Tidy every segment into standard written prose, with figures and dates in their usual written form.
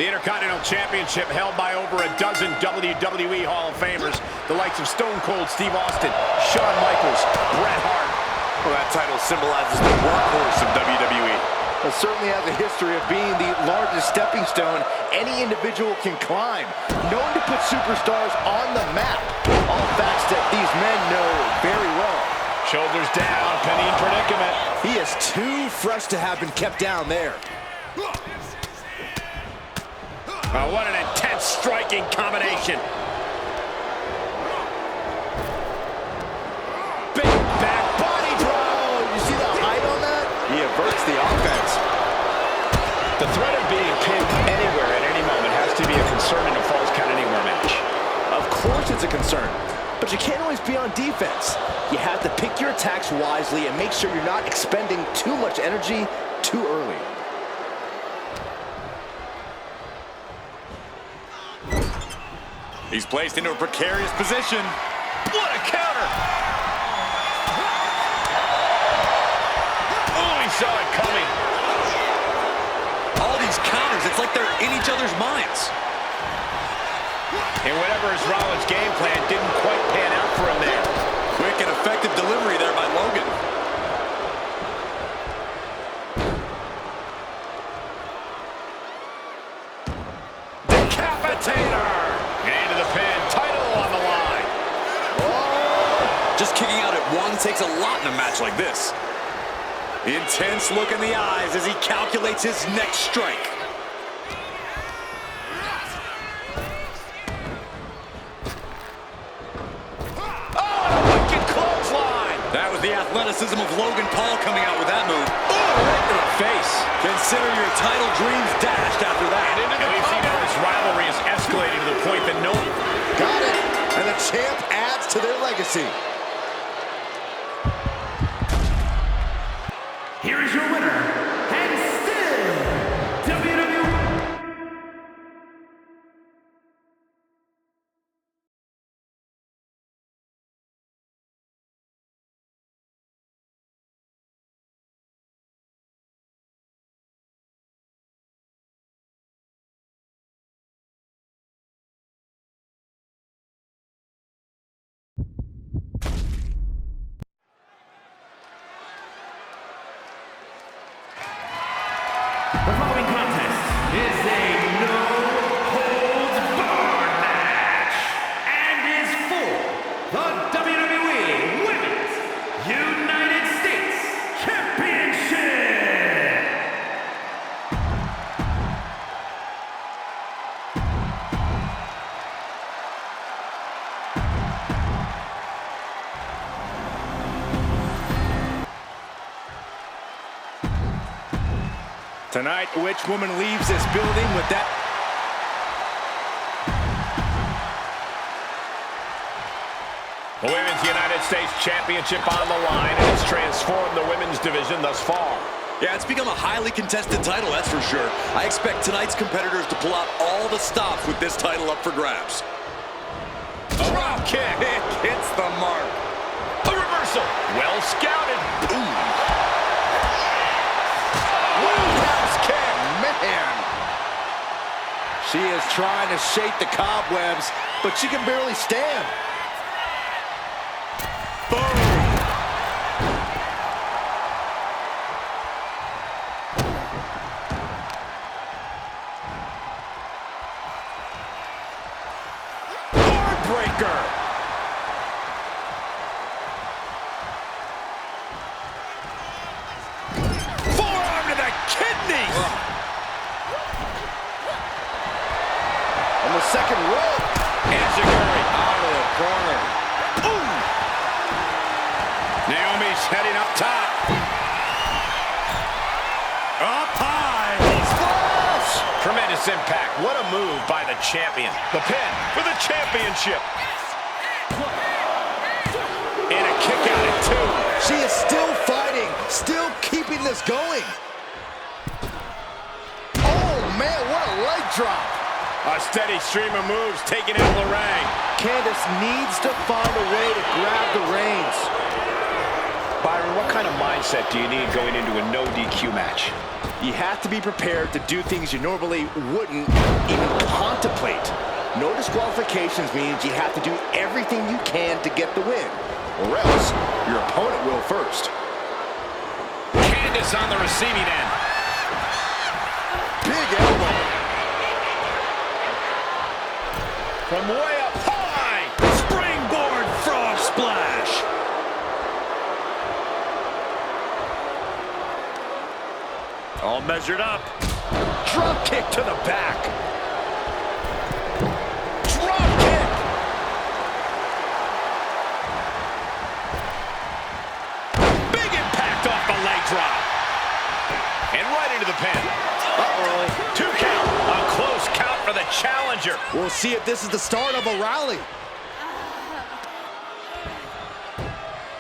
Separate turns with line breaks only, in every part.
The Intercontinental Championship held by over a dozen WWE Hall of Famers, the likes of Stone Cold Steve Austin, Shawn Michaels, Bret Hart.
Well, that title symbolizes the workhorse of WWE.
It certainly has a history of being the largest stepping stone any individual can climb. Known to put superstars on the map. All facts that these men know very well.
Shoulders down, pinning predicament.
He is too fresh to have been kept down there.
What an intense striking combination. Big back body throw.
You see the height on that? He averts the offense.
The threat of being pinned anywhere at any moment has to be a concern in a Falls Count Anywhere match.
Of course it's a concern, but you can't always be on defense. You have to pick your attacks wisely and make sure you're not expending too much energy too early.
He's placed into a precarious position.
What a counter! Oh, he saw it coming.
All these counters, it's like they're in each other's minds.
And whatever his Rollins game plan didn't quite pan out for him there.
Quick and effective delivery there by Logan.
Decapitator! Into the pin, title on the line.
Oh. Just kicking out at one takes a lot in a match like this. Intense look in the eyes as he calculates his next strike. The athleticism of Logan Paul coming out with that move.
Oh, right to the face.
Consider your title dreams dashed after that.
And we've seen how this rivalry is escalating to the point that no...
Got it. And the champ adds to their legacy.
Here is your winner, and still WWE. The following contest is a no-holds-barred match and is for the WWE Women's United States Championship.
Tonight, which woman leaves this building with that?
The Women's United States Championship on the line, and it's transformed the women's division thus far.
Yeah, it's become a highly contested title, that's for sure. I expect tonight's competitors to pull out all the stops with this title up for grabs.
A drop kick.
It hits the mark.
A reversal. Well scouted. Ooh.
Man. She is trying to shake the cobwebs, but she can barely stand.
Boom.
Heartbreaker. Forearm to the kidneys.
On the second rope.
Enziguri
Out of the corner.
Ooh. Naomi's heading up top. Up high.
Splash!
Tremendous impact. What a move by the champion. The pin for the championship. And a kick out at two.
She is still fighting, still keeping this going. Oh, man, what a leg drop.
A steady stream of moves taking out Lorraine.
Candice needs to find a way to grab the reins.
Byron, what kind of mindset do you need going into a no DQ match?
You have to be prepared to do things you normally wouldn't even contemplate. No disqualifications means you have to do everything you can to get the win, or else your opponent will first.
Candace on the receiving end.
Big elbow.
From way up high.
Springboard frog splash. All measured up.
Drop kick to the back. Drop kick.
Big impact off the leg drop. And right into the pin. Uh-oh. 2 count. A close count for the challenger.
We'll see if this is the start of a rally.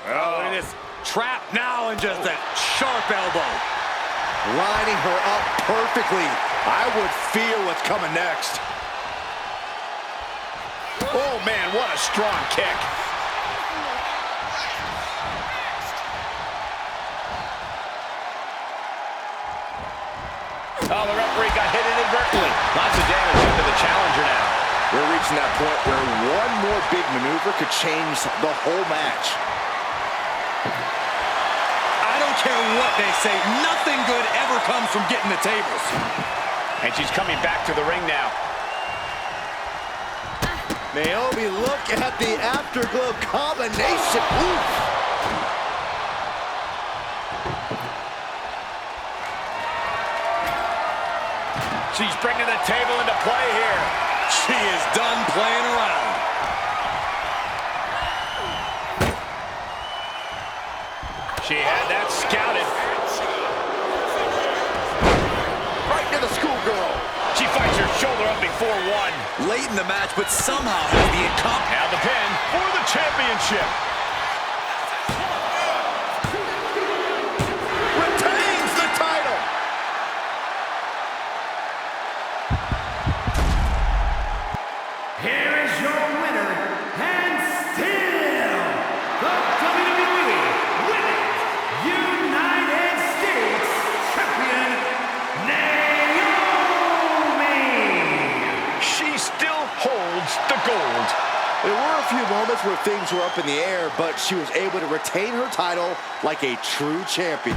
Oh, look at this. Trap now and just a sharp elbow.
Lining her up perfectly. I would feel what's coming next.
Oh, man, what a strong kick. Oh, the referee got hit inadvertently. Lots of damage into the challenger now.
We're reaching that point where one more big maneuver could change the whole match.
I don't care what they say, nothing good ever comes from getting the tables.
And she's coming back to the ring now.
Naomi, look at the afterglow combination. Oof.
She's bringing the table into play here.
She is done playing around.
She had that scouted.
Right to the schoolgirl.
She fights her shoulder up before one.
Late in the match, but somehow has the incomparable.
Now the pin for the championship.
Retains the title.
Here is your winner, and still the WWE Women's United States Champion, Naomi.
She still holds the gold.
There were a few moments where things were up in the air, but she was able to retain her title like a true champion.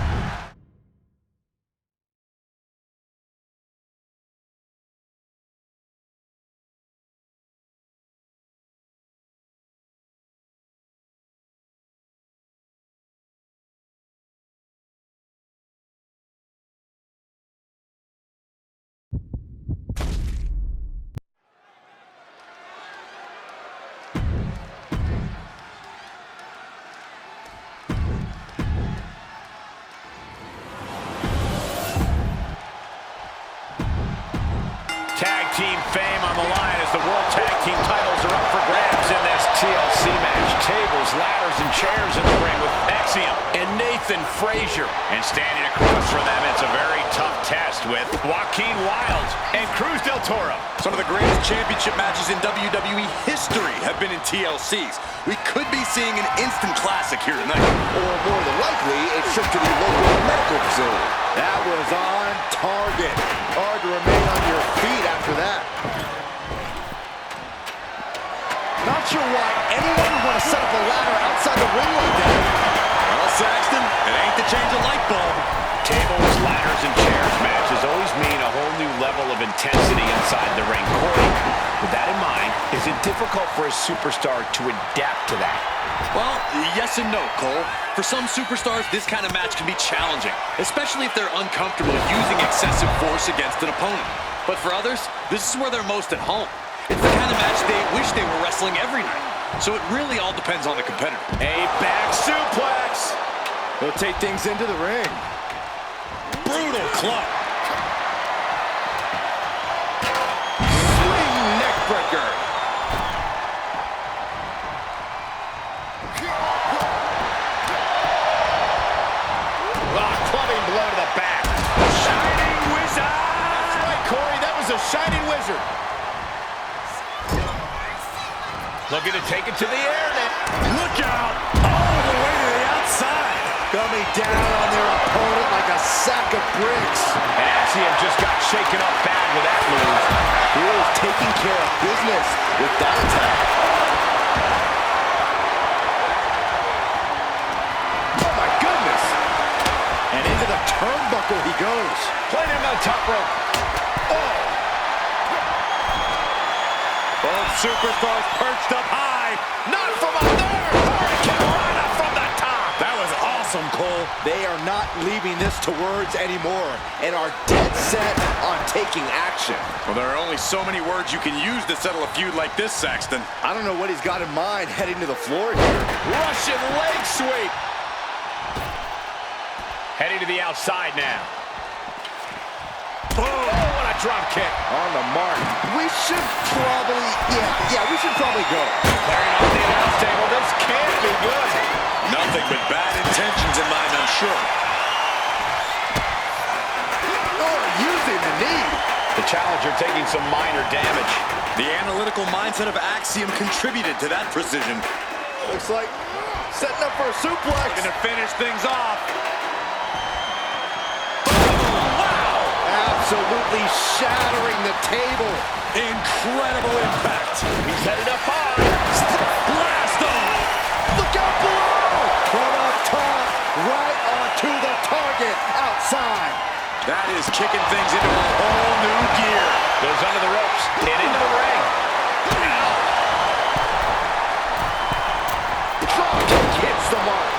Tag team fame on the line as the World Tag Team titles are up for grabs in this TLC match. Tables, ladders, and chairs in the ring with Axiom and Nathan Frazier. And standing across from them, it's a very tough test with Joaquin Wilde and Cruz del Toro.
Some of the greatest championship matches in WWE history have been in TLCs. We could be seeing an instant classic here tonight.
Or more than likely, a trip to the local medical facility. That was on target. Hard to remain on your feet after that. Not sure why anyone would want to set up a ladder outside the ring like that.
Well, Saxton, it ain't to change a light bulb.
Tables, ladders, and chairs matches always mean a whole new level of intensity inside the ring. Corey, with that in mind, is it difficult for a superstar to adapt to that?
Well, yes and no, Cole. For some superstars, this kind of match can be challenging, especially if they're uncomfortable using excessive force against an opponent. But for others, this is where they're most at home. It's the kind of match they wish they were wrestling every night. So it really all depends on the competitor.
A back suplex.
They'll take things into the ring.
Brutal club.
Swing neck breaker.
Clubbing blow to the back. Shining Wizard. That's right, Corey. That was a Shining Wizard. Looking to take it to the air now.
Look out! All the way to the outside.
Coming down on their opponent like a sack of bricks.
And Axiom just got shaken up bad with that move.
He was taking care of business with that attack. Oh my goodness! And into the turnbuckle he goes.
Playing him on the top rope. Oh!
Both superstars perched up high.
Not from up there! Hurricane Rana from the top!
That was awesome, Cole.
They are not leaving this to words anymore and are dead set on taking action.
Well, there are only so many words you can use to settle a feud like this, Saxton.
I don't know what he's got in mind heading to the floor here.
Russian leg sweep! Heading to the outside now. Boom! Oh, what a drop kick.
On the mark. We should probably, we should probably go.
Clearing off the announce table. This can't be good.
Nothing but bad intentions in mind, I'm sure.
Or using the knee.
The challenger taking some minor damage.
The analytical mindset of Axiom contributed to that precision.
Looks like setting up for a suplex.
Going to finish things off.
Absolutely shattering the table.
Incredible impact.
He's headed up high.
Blast off.
Look out below. From up top, right onto the target outside.
That is kicking things into a whole new gear.
Goes under the ropes and into the ring.
Drop kick hits the mark.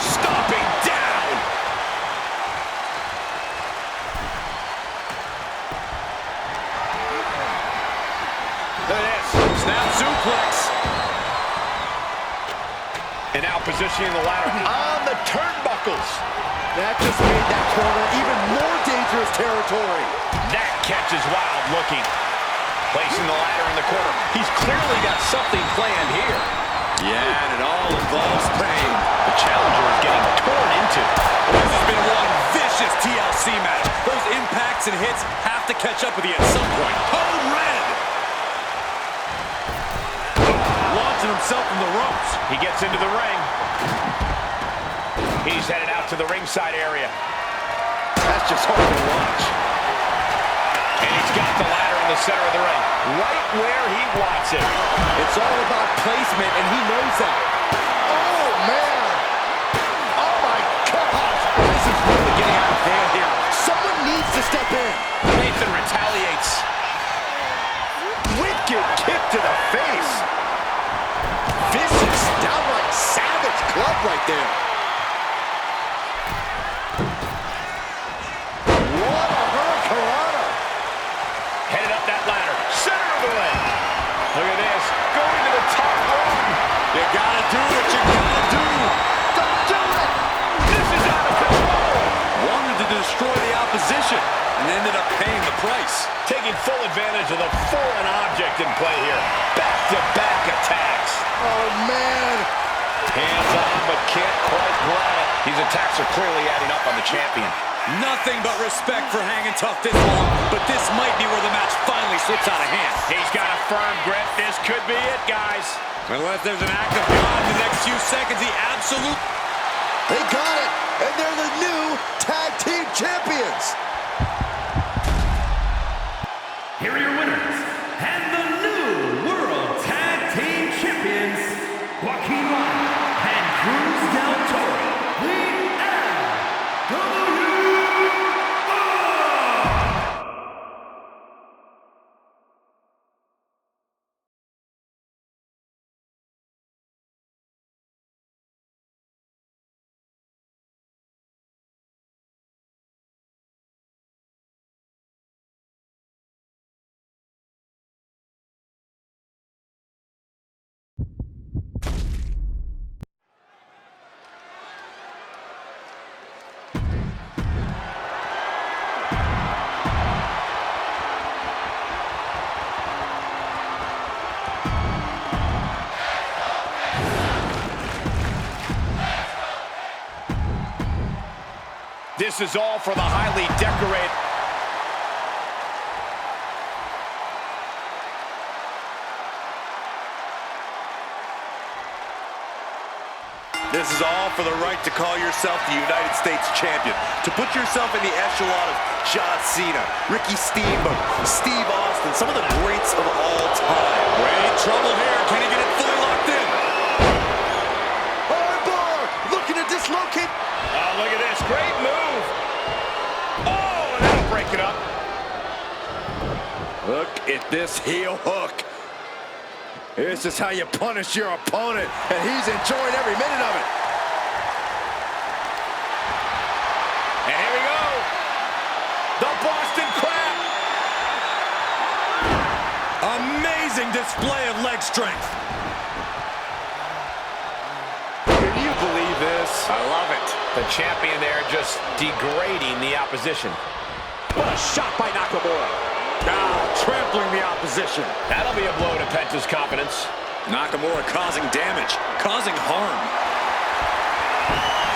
Stomping down. Look at this.
Snap suplex.
And now positioning the ladder on the turnbuckles.
That just made that corner even more dangerous territory.
That catch is wild looking. Placing the ladder in the corner. He's clearly got something planned here.
Yeah, and it all involves pain.
The challenger is getting torn into.
This has been one vicious TLC match. Those impacts and hits have to catch up with you at some point. Code red. Launching himself from the ropes.
He gets into the ring. He's headed out to the ringside area.
That's just hard to watch.
And he's got the ladder in the center of the ring. Right where he wants it.
It's all about placement, and he knows that. Oh, man. Oh, my gosh. This is really getting out of hand here. Someone needs to step in.
Nathan retaliates.
Wicked kick to the face. Vicious, downright savage club right there. What a hurricanrana.
Headed up that ladder. Center of the ring. Look at this. Going to the top rope.
You gotta do what you gotta do.
Don't do it.
This is out of control.
Wanted to destroy the opposition and ended up paying the price.
Taking full advantage of the foreign object in play here. Back-to-back attacks.
Oh, man.
Hands on, but can't quite grab it. These attacks are clearly adding up on the champion.
Nothing but respect for hanging tough this long, but this might be where the match finally slips out of hand.
He's got a firm grip. This could be it, guys.
Unless there's an act of God in the next few seconds, he absolutely...
They got it, and they're the new tag team champions.
Here are your winners, and the new World Tag Team Champions, Joaquin Ryan and Cruz del Toro, the LWO.
This is all for the highly decorated...
This is all for the right to call yourself the United States Champion. To put yourself in the echelon of John Cena, Ricky Steamboat, Steve Austin, some of the greats of all time. We're in trouble here. Can he get it fully locked in?
Armbar! Looking to dislocate.
Oh, look at this. Great move. Oh, and that'll break it up.
Look at this heel hook. This is how you punish your opponent, and he's enjoying every minute of it.
And here we go. The Boston Crab.
Amazing display of leg strength.
Can you believe this?
I love it. The champion there just degrading the opposition.
What a shot by Nakamura. Now trampling the opposition.
That'll be a blow to Penta's confidence.
Nakamura causing damage, causing harm.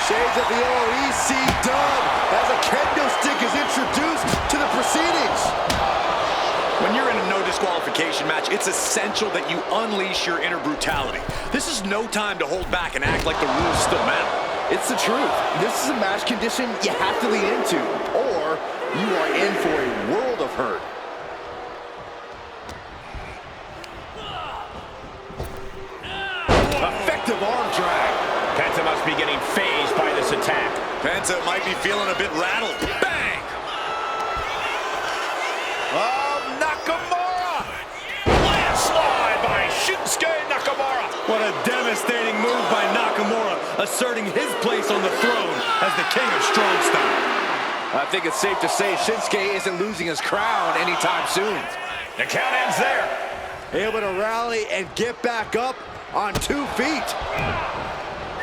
Shades of the OEC dub as a kendo stick is introduced to the proceedings.
When you're in a no disqualification match, it's essential that you unleash your inner brutality. This is no time to hold back and act like the rules still matter.
It's the truth. This is a match condition you have to lean into, or you are in for a world of hurt. Effective arm drag.
Penta must be getting phased by this attack.
Penta might be feeling a bit rattled. Bang!
Oh, Nakamura!
Landslide by Shinsuke Nakamura.
What a devastating move by Nakamura, asserting his place on the throne as the king of strong style.
I think it's safe to say Shinsuke isn't losing his crown anytime soon.
The count ends there.
Able to rally and get back up on 2 feet.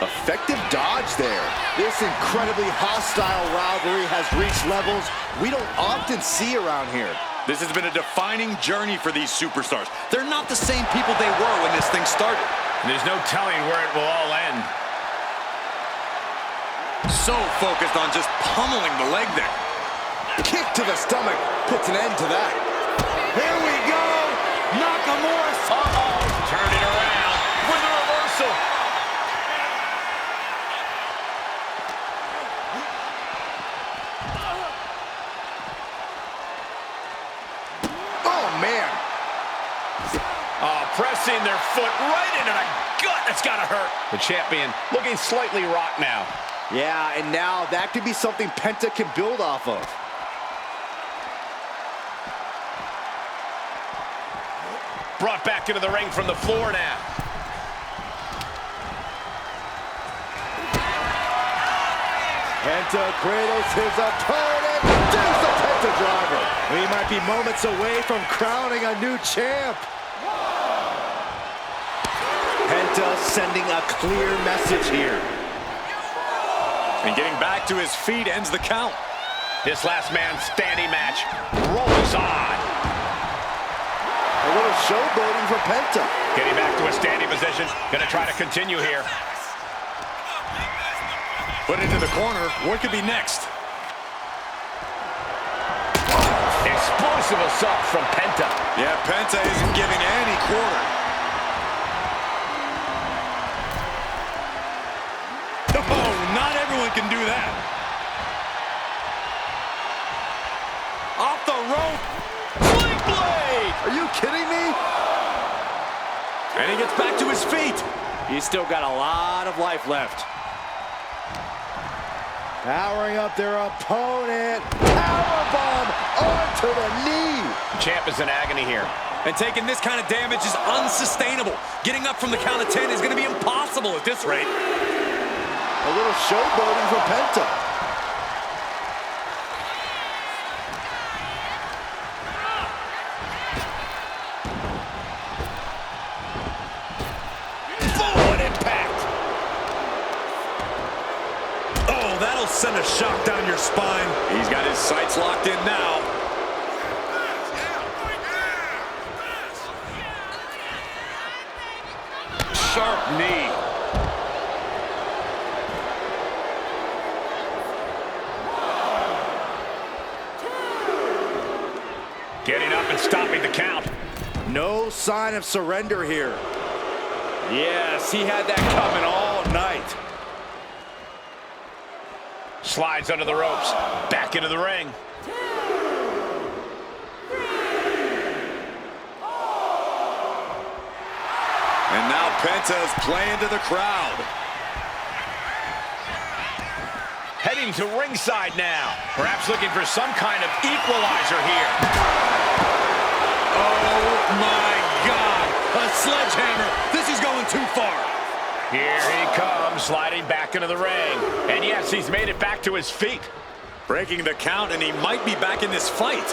Effective dodge there. This incredibly hostile rivalry has reached levels we don't often see around here.
This has been a defining journey for these superstars. They're not the same people they were when this thing started.
There's no telling where it will all end.
So focused on just pummeling the leg there.
Kick to the stomach puts an end to that. Here we go. Nakamura.
Turn it around with the reversal.
Oh, man.
Pressing their foot right into the gut. That's got to hurt. The champion looking slightly rocked now.
Yeah, and now that could be something Penta can build off of.
Brought back into the ring from the floor now.
Penta cradles his opponent. There's the Penta driver. We might be moments away from crowning a new champ. Penta sending a clear message here.
And getting back to his feet ends the count.
This last man standing match rolls on.
A little showboating for Penta.
Getting back to a standing position. Gonna try to continue here.
Put into the corner. What could be next?
Explosive assault from Penta.
Yeah, Penta isn't giving any quarter. Oh, not everyone can do that. Off the rope. Sling blade!
Are you kidding me?
And he gets back to his feet.
He's still got a lot of life left. Powering up their opponent. Powerbomb onto the knee.
The champ is in agony here.
And taking this kind of damage is unsustainable. Getting up from the count of 10 is going to be impossible at this rate.
A little showboating from Penta.
What impact!
Oh, that'll send a shock down your spine. He's got his sights locked in now.
Sharp knee. Getting up and stopping the count.
No sign of surrender here. Yes, he had that coming all night.
Slides under the ropes. Back into the ring.
And now Penta's playing to the crowd.
Heading to ringside now. Perhaps looking for some kind of equalizer here.
Oh my God. A sledgehammer. This is going too far.
Here he comes, sliding back into the ring. And yes, he's made it back to his feet.
Breaking the count, and he might be back in this fight.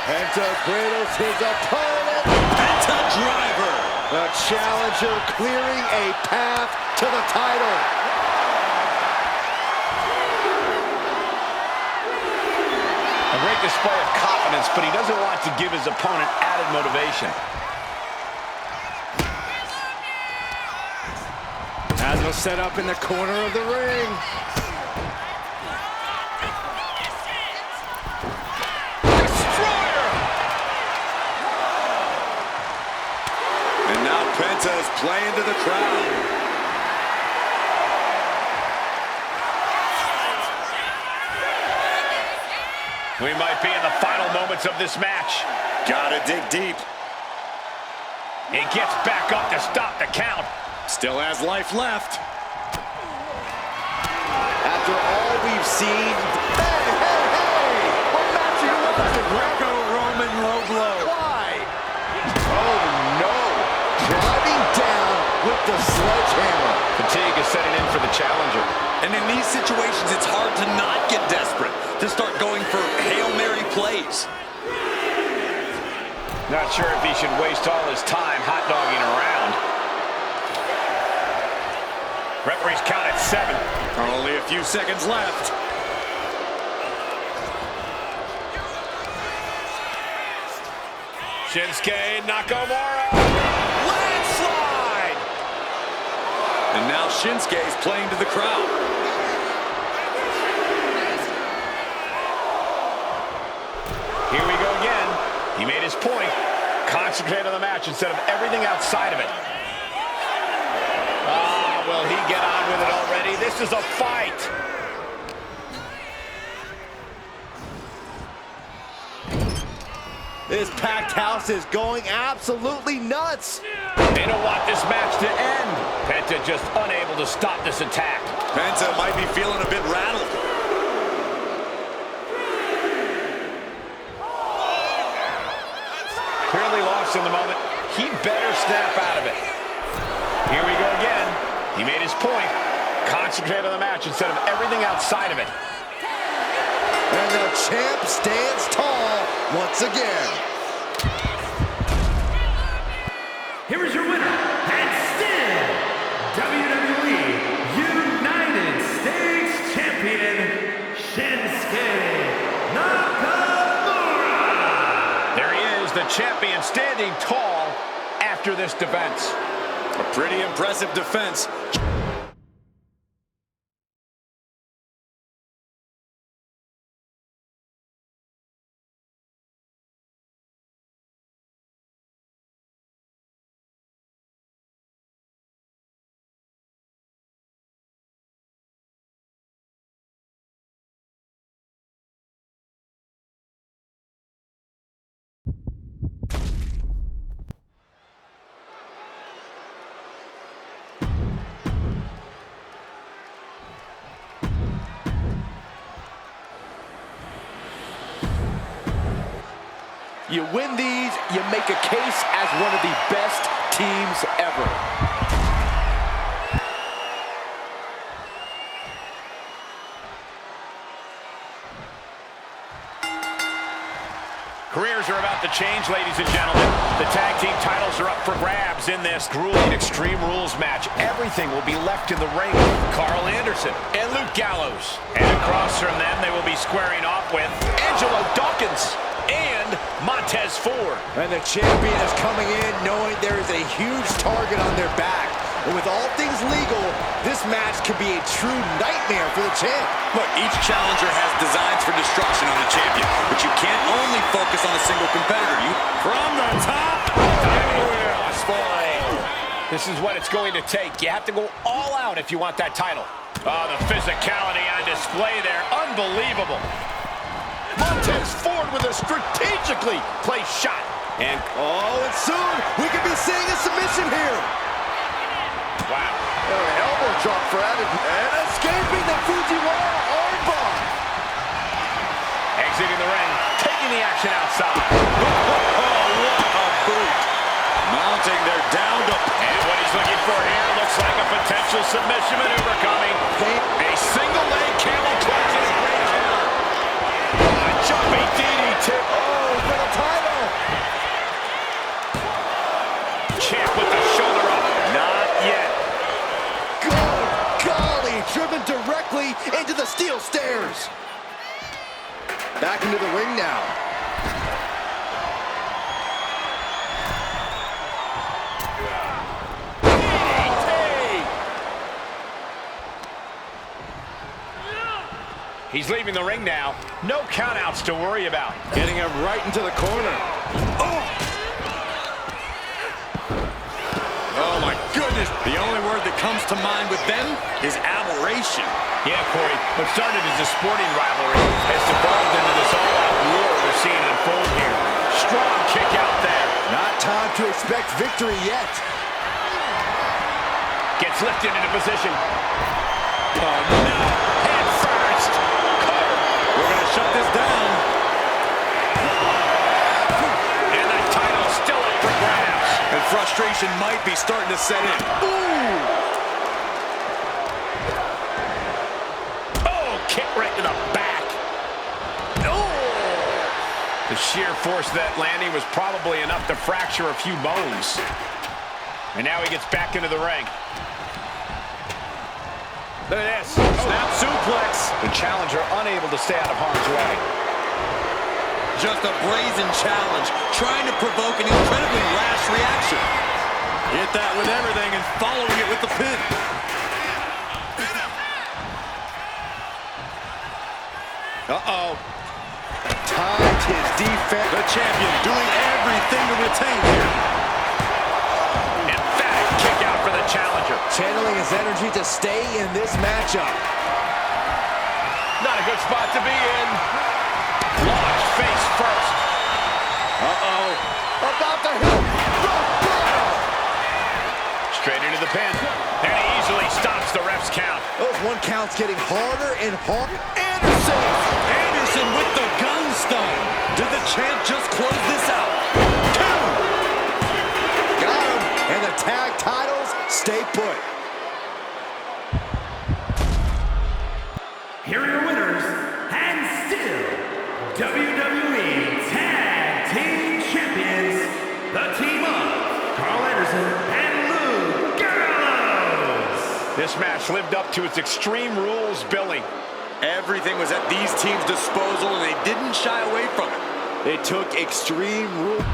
Penta cradles his opponent.
Penta driver.
The challenger clearing a path to the title.
A great display of confidence, but he doesn't want to give his opponent added motivation.
As set up in the corner of the ring.
And now Penta's playing to the crowd.
We might be in the final moments of this match.
Gotta dig deep.
He gets back up to stop the count.
Still has life left.
After all we've seen, hey! What match are you watching?
Greco-Roman low blow.
Why? Oh no! Driving down with the sledgehammer.
Fatigue is setting in for the challenger.
And in these situations, it's hard to not get desperate, to start going for Hail Mary plays.
Not sure if he should waste all his time hot-dogging around. Referee's count at 7.
Only a few seconds left.
Shinsuke Nakamura. Landslide!
And now Shinsuke's playing to the crowd.
Here we go again. He made his point. Concentrate on the match instead of everything outside of it. Ah, will he get on with it already? This is a fight.
This packed house is going absolutely nuts.
They don't want this match to end. Penta just unable to stop this attack.
Penta might be feeling a bit rattled.
Clearly lost in the moment. He better snap out of it. Here we go again. He made his point. Concentrate on the match instead of everything outside of it.
And the champ stands tall once again.
Here is your winner, and still WWE United States Champion, Shinsuke Nakamura.
There he is, the champion, standing tall after this defense.
A pretty impressive defense.
You win these, you make a case as one of the best teams ever.
Careers are about to change, ladies and gentlemen. The tag team titles are up for grabs in this grueling Extreme Rules match. Everything will be left in the ring with Carl Anderson and Luke Gallows. And across from them, they will be squaring off with Angelo Dawkins and Montez Ford.
And the champion is coming in knowing there is a huge target on their back. And with all things legal, this match could be a true nightmare for the champ.
Look, each challenger has designs for destruction on the champion, but you can't only focus on a single competitor. From the top,
This is what it's going to take. You have to go all out if you want that title. Oh, the physicality on display there. Unbelievable.
Montez Ford with a strategically placed shot. And soon we could be seeing a submission here.
Wow.
Elbow drop for added. And escaping the Fujiwara armbar.
Exiting the ring, taking the action outside. Oh, what a boot.
Mounting their down to...
And what he's looking for here looks like a potential submission maneuver coming. A single leg camel clutch and a great counter. A jumping DDT.
Oh, for the title.
Champ with the shoulder up. Not yet.
Good golly, driven directly into the steel stairs. Back into the ring now.
He's leaving the ring now. No countouts to worry about.
Getting him right into the corner.
Oh, my goodness. The only word that comes to mind with them is aberration.
Yeah, Corey, what started as a sporting rivalry has devolved into this all-out war we're seeing unfold here. Strong kick out there.
Not time to expect victory yet.
Gets lifted into position. Oh, no. Head first.
We're going to shut this down.
And the title's still up for grabs.
And frustration might be starting to set in.
Ooh. Oh, kick right to the back. Oh. The sheer force of that landing was probably enough to fracture a few bones. And now he gets back into the ring. Look at this. Snap suplex. The challenger unable to stay out of harm's way.
Just a brazen challenge, trying to provoke an incredibly rash reaction. Hit that with everything and following it with the pin. Uh-oh.
Timed his defense.
The champion doing everything to retain here.
Emphatic kick out for the challenger.
Channeling his energy to stay in this matchup.
Not a good spot to be in. Launch face first.
Uh-oh. About to hit the bottom.
Straight into the pin. And he easily stops the ref's count.
Those one counts getting harder and harder. Anderson
with the gun stun. Did the champ just close this out?
Two. Got him. And the tag titles stay put.
Here are your winners, and still WWE Tag Team Champions, the team of Carl Anderson and Lou Gallows.
This match lived up to its Extreme Rules billing.
Everything was at these teams' disposal, and they didn't shy away from it.
They took Extreme Rules.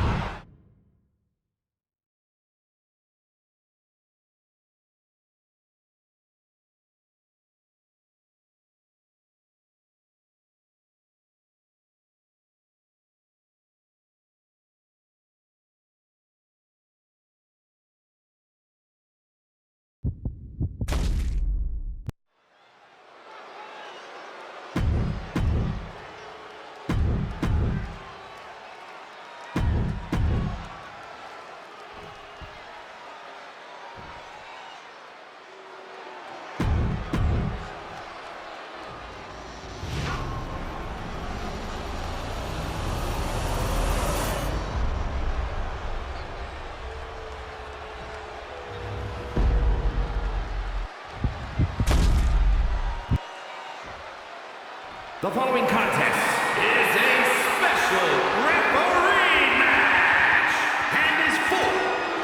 The following contest is a special referee match and is for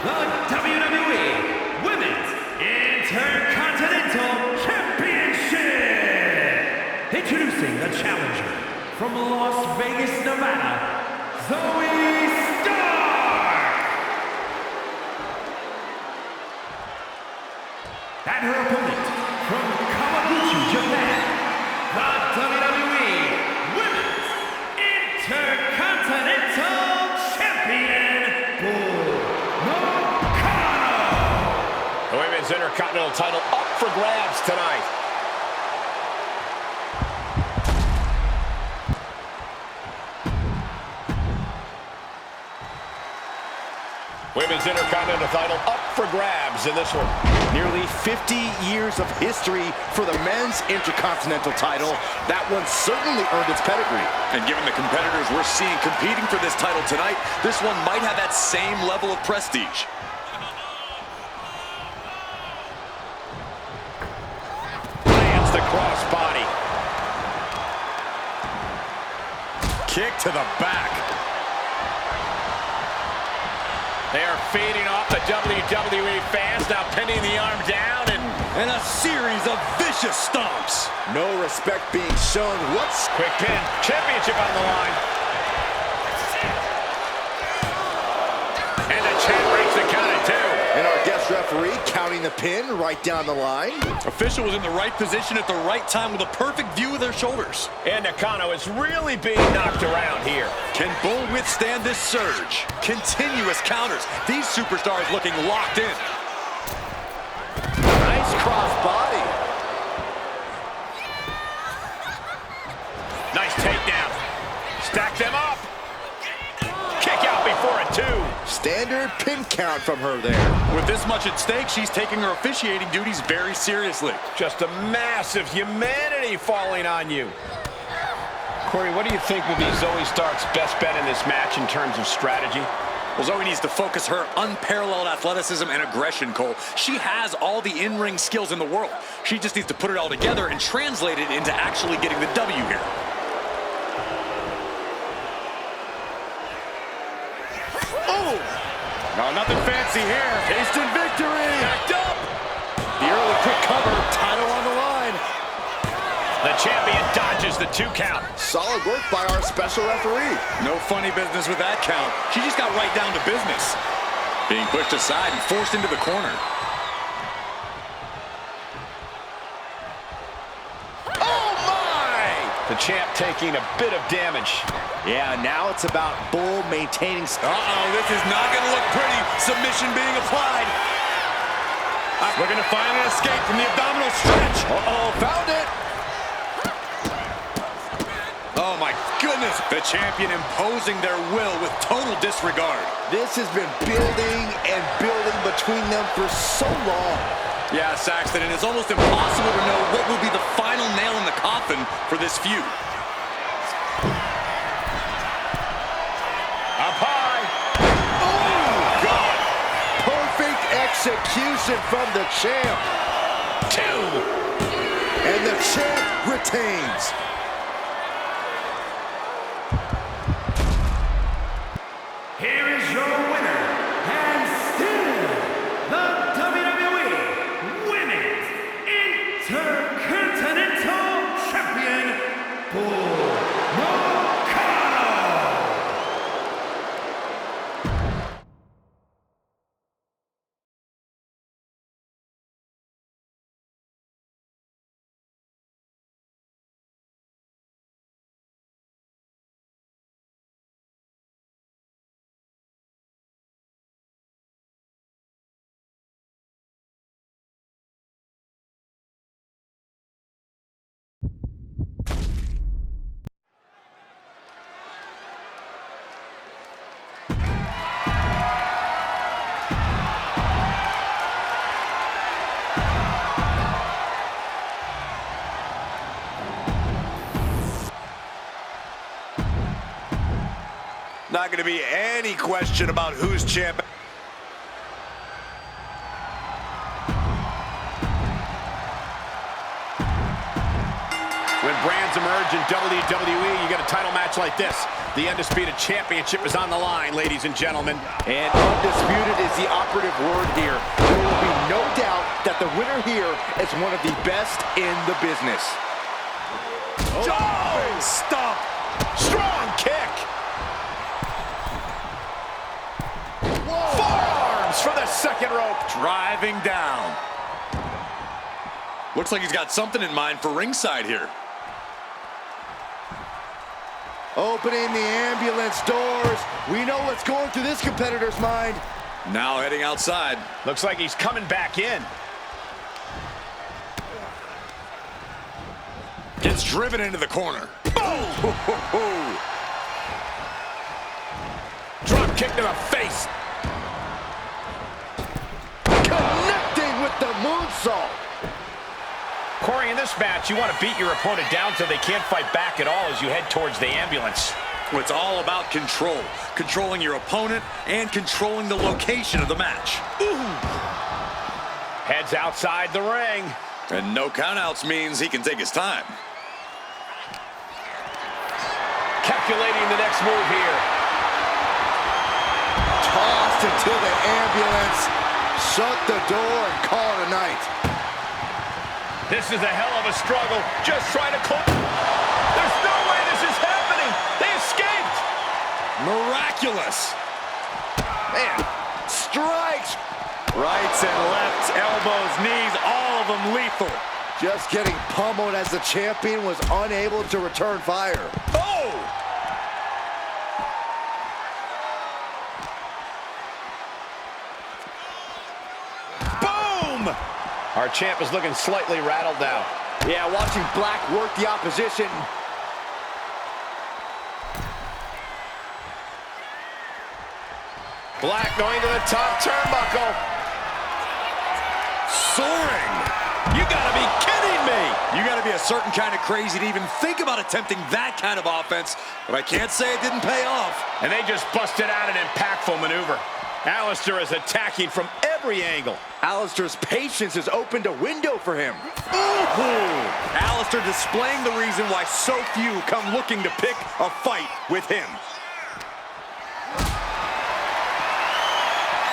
the WWE Women's Intercontinental Championship. Introducing the challenger from Las Vegas, Nevada, Zoe Stark. And her opponent from Kawaguchi, Japan, the WWE Women's Intercontinental Champion, Bull Nakano.
Women's Intercontinental title up for grabs tonight. Women's Intercontinental title up for grabs in this one.
Nearly 50 years of history for the men's Intercontinental title. That one certainly earned its pedigree.
And given the competitors we're seeing competing for this title tonight, this one might have that same level of prestige.
Lands the crossbody.
Kick to the back.
They are feeding off the WWE fans, now pinning the arm down
And a series of vicious stomps.
No respect being shown. What's
quick pin. Championship on the line. And the champ breaks the count at 2.
And our guest referee counting the pin right down the line.
Official was in the right position at the right time with a perfect view of their shoulders.
And Nakano is really being knocked around here.
Can Bull withstand this surge? Continuous counters. These superstars looking locked in.
Nice cross body.
Nice takedown. Stack them up. Kick out before a 2.
Standard pin count from her there.
With this much at stake, she's taking her officiating duties very seriously.
Just a massive humanity falling on you. Corey, what do you think will be Zoe Stark's best bet in this match in terms of strategy?
Well, Zoe needs to focus her unparalleled athleticism and aggression, Cole. She has all the in-ring skills in the world. She just needs to put it all together and translate it into actually getting the W here.
Oh!
No, nothing fancy here.
Instant victory!
Backed up!
The early quick cover, title on the line.
The champion dodges the 2 count.
Solid work by our special referee.
No funny business with that count. She just got right down to business. Being pushed aside and forced into the corner.
Oh my! The champ taking a bit of damage.
Yeah, now it's about Bull maintaining...
Uh-oh, this is not going to look pretty. Submission being applied. Looking to find an escape from the abdominal stretch.
Uh-oh, found it.
Oh my goodness. The champion imposing their will with total disregard.
This has been building and building between them for so long.
Yeah, Saxton, and it's almost impossible to know what will be the final nail in the coffin for this feud.
Up high.
Oh, God. Perfect execution from the champ.
2.
And the champ retains.
Here is your winner, and still the WWE Women's Intercontinental Champion, Bull Nakano.
Not going to be any question about who's champ.
When brands emerge in WWE, you get a title match like this. The Undisputed Championship is on the line, ladies and gentlemen.
And undisputed is the operative word here. There will be no doubt that the winner here is one of the best in the business.
Oh,
Stop.
strong kick. Forearms for the second rope.
Driving down. Looks like he's got something in mind for ringside here.
Opening the ambulance doors. We know what's going through this competitor's mind.
Now heading outside.
Looks like he's coming back in.
Gets driven into the corner. Boom!
Drop kick to the face.
Connecting with the moonsault.
Corey, in this match, you want to beat your opponent down so they can't fight back at all as you head towards the ambulance.
It's all about control. Controlling your opponent and controlling the location of the match. Ooh.
Heads outside the ring.
And no countouts means he can take his time.
Calculating the next move here.
Tossed into the ambulance. Shut the door and call it a night.
This is a hell of a struggle. Just trying to close. There's no way this is happening. They escaped.
Miraculous.
Man, strikes.
Rights and lefts, elbows, knees, all of them lethal.
Just getting pummeled as the champion was unable to return fire.
Oh!
Boom!
Our champ is looking slightly rattled now.
Yeah, watching Black work the opposition.
Black going to the top turnbuckle.
Soaring. You gotta be kidding me. You gotta be a certain kind of crazy to even think about attempting that kind of offense, but I can't say it didn't pay off.
And they just busted out an impactful maneuver. Alistair is attacking from every angle.
Alistair's patience has opened a window for him.
Ooh. Alistair displaying the reason why so few come looking to pick a fight with him.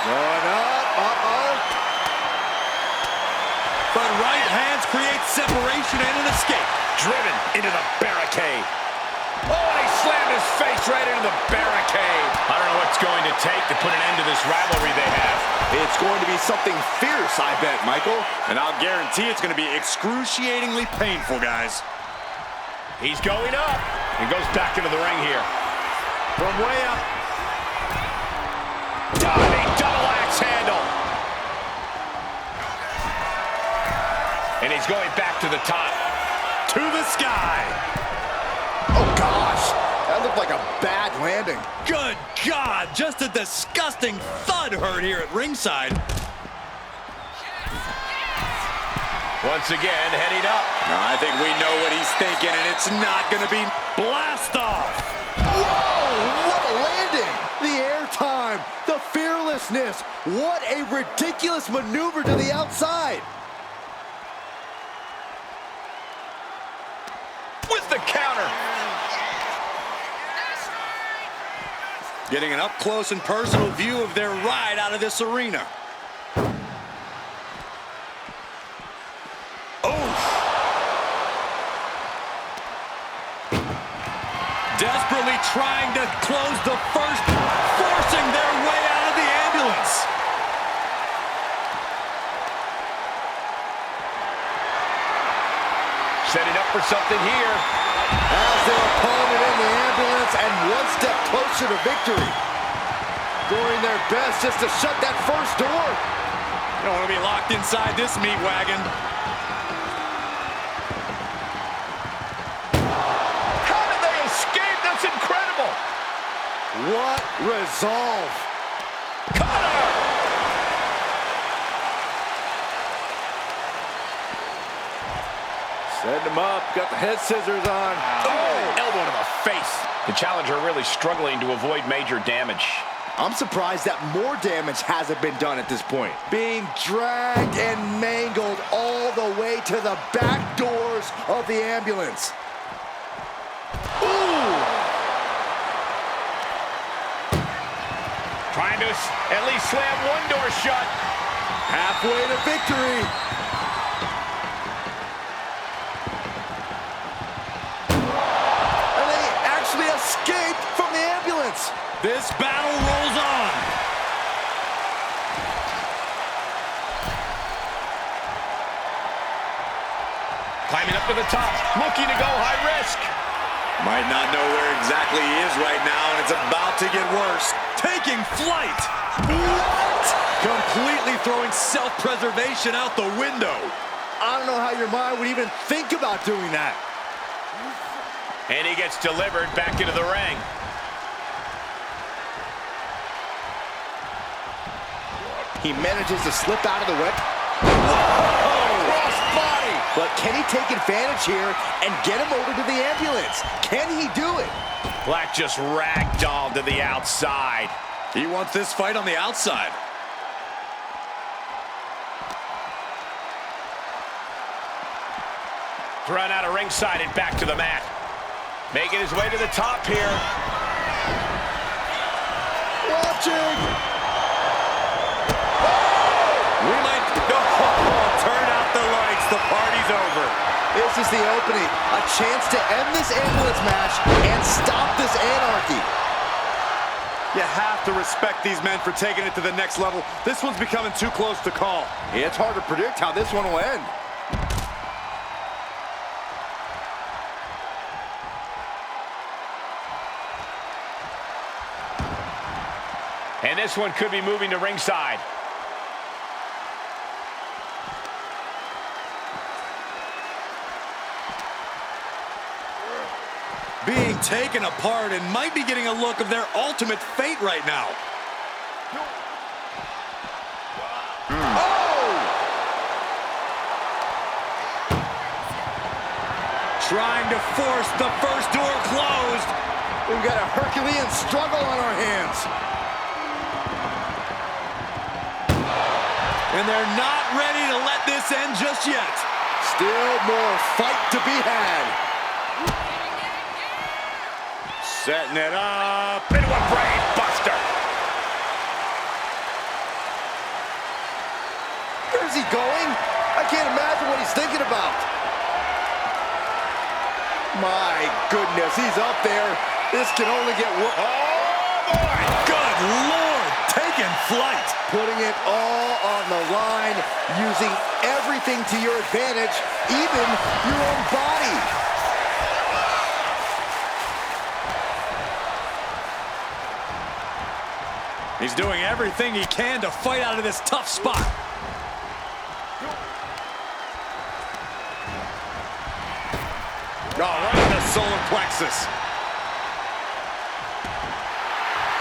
Going up,
But right hands create separation and an escape.
Driven into the barricade. Oh, and he slammed his face right into the barricade. I don't know what's going to take to put an end to this rivalry they have.
It's going to be something fierce, I bet, Michael.
And I'll guarantee it's going to be excruciatingly painful, guys.
He's going up and goes back into the ring here. From way up. Diving double axe handle. And he's going back to the top.
To the sky.
Oh, gosh. That looked like a bad landing.
Good God, just a disgusting thud heard here at ringside.
Once again, heading up.
Now, I think we know what he's thinking, and it's not going to be blast off.
Whoa, what a landing. The airtime, the fearlessness. What a ridiculous maneuver to the outside.
With the counter.
Getting an up-close and personal view of their ride out of this arena. Oh! Desperately trying to close the first, forcing their way out of the ambulance.
Setting up for something here.
As their opponent in the ambulance and one step closer to victory. Doing their best just to shut that first door.
You don't want to be locked inside this meat wagon.
How did they escape? That's incredible.
What resolve.
Cutter!
Set him up, got the head scissors on.
Oh, elbow to the face. The challenger really struggling to avoid major damage.
I'm surprised that more damage hasn't been done at this point. Being dragged and mangled all the way to the back doors of the ambulance. Ooh!
Trying to at least slam one door shut.
Halfway to victory. And they actually escaped from the ambulance.
This battle rolls on.
Climbing up to the top, looking to go high risk.
Might not know where exactly he is right now, and it's about to get worse. Taking flight. What? Completely throwing self-preservation out the window.
I don't know how your mind would even think about doing that.
And he gets delivered back into the ring.
He manages to slip out of the way. Whoa! Cross body! But can he take advantage here and get him over to the ambulance? Can he do it?
Black just ragdolled to the outside.
He wants this fight on the outside.
Thrown out of ringside and back to the mat. Making his way to the top here.
Watching!
We might turn out the lights. The party's over.
This is the opening. A chance to end this ambulance match and stop this anarchy.
You have to respect these men for taking it to the next level. This one's becoming too close to call.
It's hard to predict how this one will end.
And this one could be moving to ringside.
Being taken apart and might be getting a look of their ultimate fate right now.
Oh!
Trying to force the first door closed.
We've got a Herculean struggle on our hands.
And they're not ready to let this end just yet.
Still more fight to be had.
Setting it up into a brain buster.
Where's he going? I can't imagine what he's thinking about. My goodness, he's up there. This can only get worse.
Oh, boy.
Good Lord, taking flight.
Putting it all on the line, using everything to your advantage, even your own body.
He's doing everything he can to fight out of this tough spot. Oh, right in the solar plexus.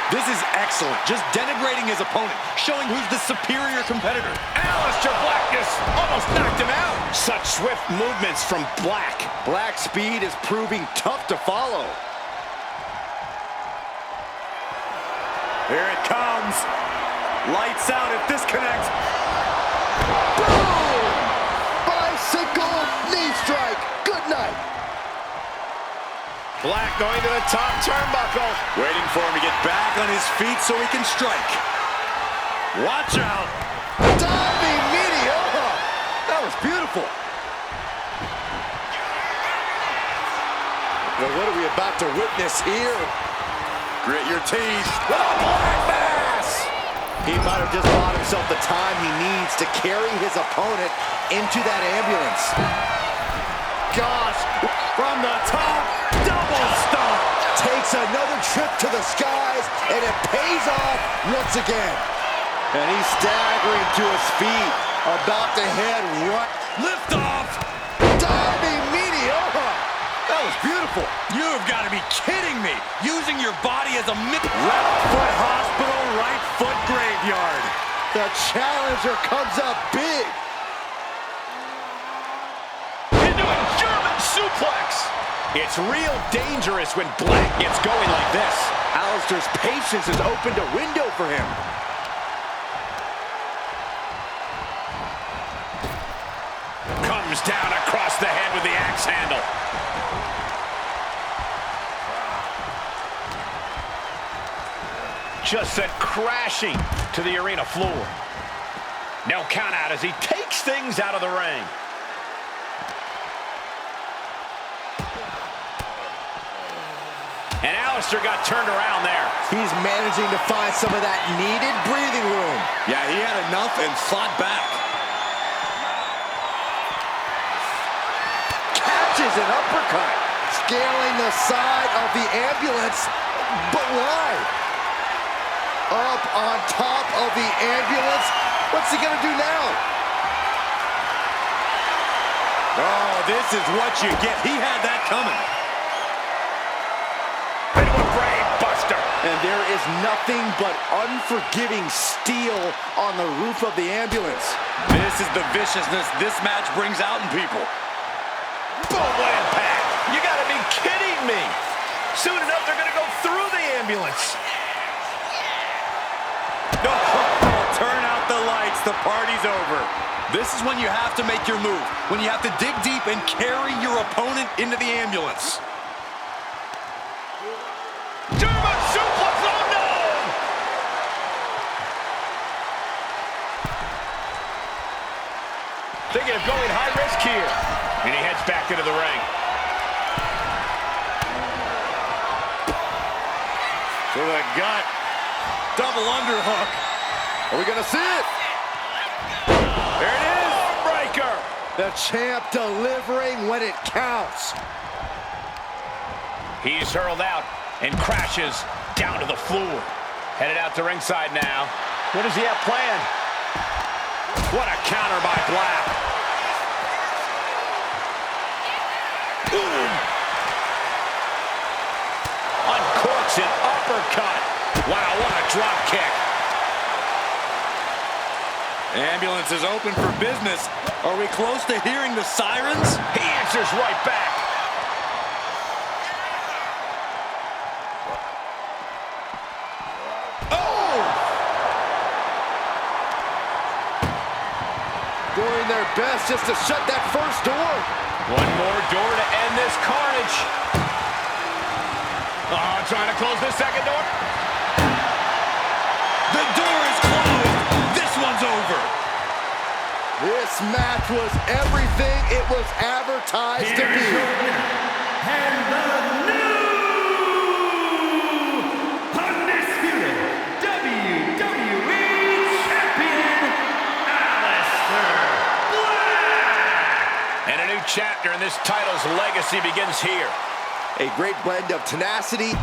This is excellent. Just denigrating his opponent, showing who's the superior competitor.
Aleister Black just almost knocked him out. Such swift movements from Black.
Black's speed is proving tough to follow.
Here it comes. Lights out if this connects.
Boom! Bicycle knee strike. Good night.
Black going to the top turnbuckle.
Waiting for him to get back on his feet so he can strike. Watch out.
Diving meteora. That was beautiful. Now what are we about to witness here?
Grit your teeth.
With a black mass. He might have just bought himself the time he needs to carry his opponent into that ambulance.
Gosh, from the top, double stomp.
Takes another trip to the skies, and it pays off once again. And he's staggering to his feet, about to head right.
Lift off.
Diving meteora. That was beautiful.
You've got to be kidding me. Using your body as a left foot hospital, right foot graveyard.
The challenger comes up big.
Into a German suplex. It's real dangerous when Black gets going like this.
Aleister's patience has opened a window for him.
Comes down across the head with the axe handle. Just sent crashing to the arena floor. No count out as he takes things out of the ring. And Aleister got turned around there.
He's managing to find some of that needed breathing room.
Yeah, he had enough and fought back.
Catches an uppercut. Scaling the side of the ambulance. But why? Up on top of the ambulance. What's he gonna do now?
Oh, this is what you get. He had that coming.
and there is nothing but unforgiving steel on the roof of the ambulance.
This is the viciousness this match brings out in people.
Boom, what impact! You gotta be kidding me! Soon enough, they're gonna go through the ambulance.
No, turn out the lights, the party's over. This is when you have to make your move, when you have to dig deep and carry your opponent into the ambulance.
German suplex, oh no! Thinking of going high risk here. And he heads back into the ring.
To the gut. Double underhook.
Are we gonna see it?
There it is, breaker.
The champ delivering when it counts.
He's hurled out and crashes down to the floor. Headed out to ringside now. What does he have planned? What a counter by Black. Boom. Uncorks an uppercut. Wow, what a drop kick.
Ambulance is open for business. Are we close to hearing the sirens?
He answers right back.
Doing their best just to shut that first door.
One more door to end this carnage. Oh, trying to close this second door.
The door is closed. This one's over.
This match was everything it was advertised to be.
And the new undisputed WWE Champion, Aleister Black.
And a new chapter in this title's legacy begins here.
A great blend of tenacity